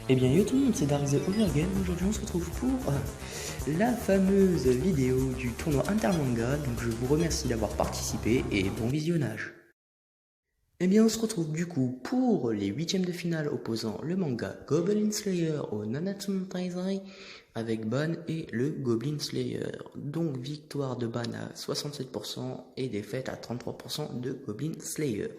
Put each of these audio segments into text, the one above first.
Eh bien yo tout le monde, c'est Dark the Overgame. Aujourd'hui on se retrouve pour la fameuse vidéo du tournoi Intermanga. Donc je vous remercie d'avoir participé et bon visionnage. Eh bien on se retrouve du coup pour les huitièmes de finale opposant le manga Goblin Slayer au Nanatsu no Taizai avec Ban et le Goblin Slayer. Donc victoire de Ban à 67% et défaite à 33% de Goblin Slayer.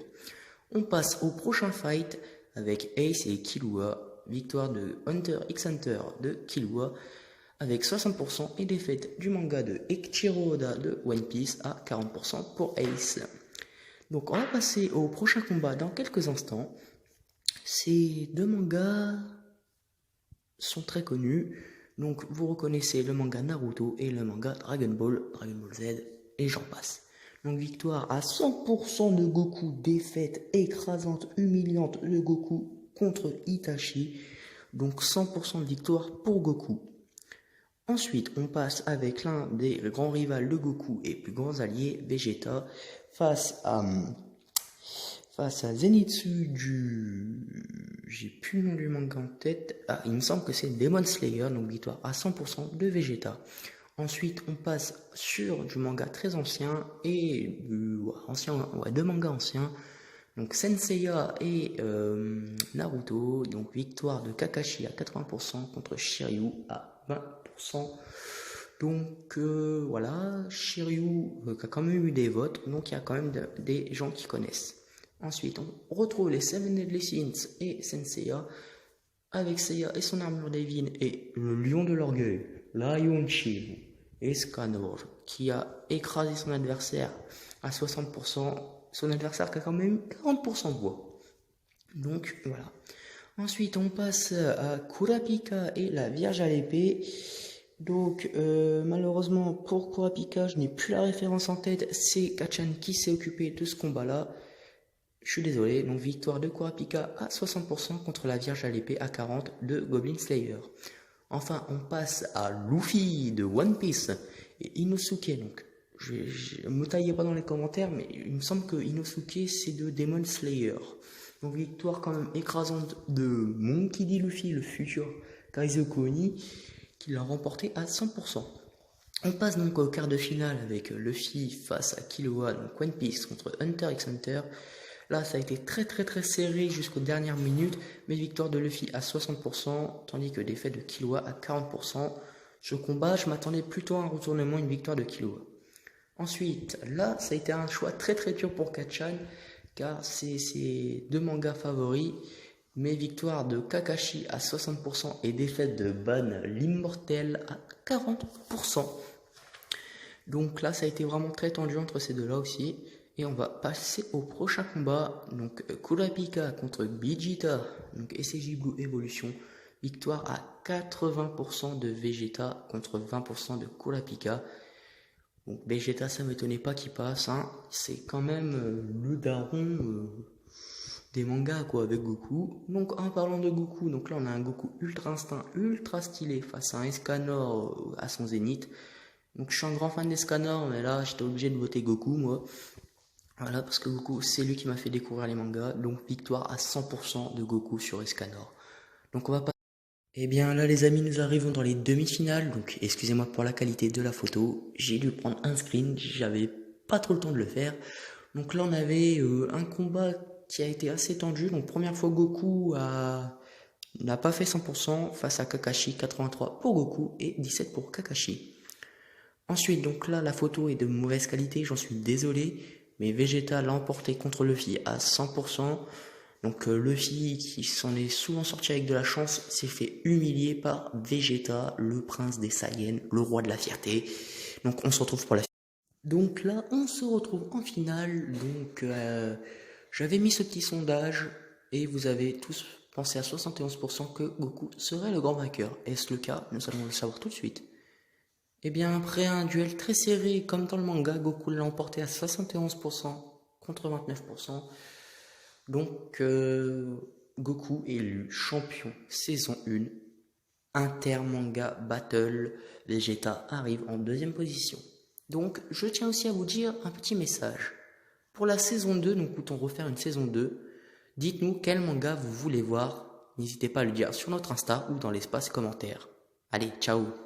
On passe au prochain fight avec Ace et Killua. Victoire de Hunter x Hunter de Killua avec 60% et défaite du manga de Eiichiro Oda de One Piece à 40% pour Ace. Donc on va passer au prochain combat dans quelques instants. Ces deux mangas sont très connus. Donc vous reconnaissez le manga Naruto et le manga Dragon Ball Z et j'en passe. Donc victoire à 100% de Goku, défaite écrasante, humiliante de Goku contre Itachi. Donc 100% de victoire pour Goku. Ensuite, on passe avec l'un des grands rivaux de Goku et plus grands alliés, Vegeta, face à Zenitsu j'ai plus le nom du manga en tête. Ah, il me semble que c'est Demon Slayer, donc victoire à 100% de Vegeta. Ensuite, on passe sur du manga très ancien et deux mangas anciens. Donc Senseiya et Naruto. Donc victoire de Kakashi à 80% contre Shiryu à 20%. Donc voilà, Shiryu a quand même eu des votes, donc il y a quand même des gens qui connaissent. Ensuite, on retrouve les Seven Deadly Sins et Senseiya avec Seiya et son armure divine et le lion de l'orgueil, Lion Shibu, Escanor, qui a écrasé son adversaire à 60%, son adversaire qui a quand même 40% de voix. Donc voilà. Ensuite, on passe à Kurapika et la Vierge à l'épée. Donc malheureusement pour Kurapika, je n'ai plus la référence en tête, c'est Kachan qui s'est occupé de ce combat-là. Je suis désolé, donc victoire de Kurapika à 60% contre la Vierge à l'épée à 40% de Goblin Slayer. Enfin, on passe à Luffy de One Piece et Inosuke. Donc, je me taillez pas dans les commentaires, mais il me semble que Inosuke c'est de Demon Slayer. Donc, victoire quand même écrasante de Monkey D. Luffy, le futur Kaizoku Oni, qui l'a remporté à 100%. On passe donc au quart de finale avec Luffy face à Killua, donc One Piece contre Hunter x Hunter. Là, ça a été très serré jusqu'aux dernières minutes, mais victoire de Luffy à 60%, tandis que défaite de Killua à 40%. Ce combat, je m'attendais plutôt à un retournement, une victoire de Killua. Ensuite, là, ça a été un choix très dur pour Kachan, car c'est ses deux mangas favoris, mais victoire de Kakashi à 60% et défaite de Ban l'Immortel à 40%. Donc là, ça a été vraiment très tendu entre ces deux-là aussi. Et on va passer au prochain combat. Donc Kurapika contre Vegeta. Donc SCJ Blue Evolution. Victoire à 80% de Vegeta contre 20% de Kurapika. Donc Vegeta, ça ne m'étonnait pas qu'il passe. Hein. C'est quand même le daron des mangas quoi avec Goku. Donc en parlant de Goku, donc là on a un Goku ultra instinct, ultra stylé face à un Escanor à son zénith. Donc je suis un grand fan d'Escanor, mais là j'étais obligé de voter Goku moi. Voilà, parce que Goku, c'est lui qui m'a fait découvrir les mangas. Donc victoire à 100% de Goku sur Escanor. Donc on va pas... Eh bien là les amis, nous arrivons dans les demi-finales. Donc excusez-moi pour la qualité de la photo. J'ai dû prendre un screen, j'avais pas trop le temps de le faire. Donc là on avait un combat qui a été assez tendu. Donc première fois Goku n'a pas fait 100% face à Kakashi, 83 pour Goku et 17 pour Kakashi. Ensuite, donc là, la photo est de mauvaise qualité, j'en suis désolé, mais Vegeta l'a emporté contre Luffy à 100%. Donc Luffy, qui s'en est souvent sorti avec de la chance, s'est fait humilier par Vegeta, le prince des Saiyans, le roi de la fierté. Donc on se retrouve pour la finale. Donc là, on se retrouve en finale. Donc j'avais mis ce petit sondage et vous avez tous pensé à 71% que Goku serait le grand vainqueur. Est-ce le cas? Nous allons le savoir tout de suite. Eh bien, après un duel très serré, comme dans le manga, Goku l'a emporté à 71% contre 29%. Donc, Goku est élu champion saison 1. Intermanga Battle. Vegeta arrive en deuxième position. Donc, je tiens aussi à vous dire un petit message. Pour la saison 2, nous comptons refaire une saison 2. Dites-nous quel manga vous voulez voir n'hésitez pas à le dire sur notre Insta ou dans l'espace commentaire. Allez, ciao!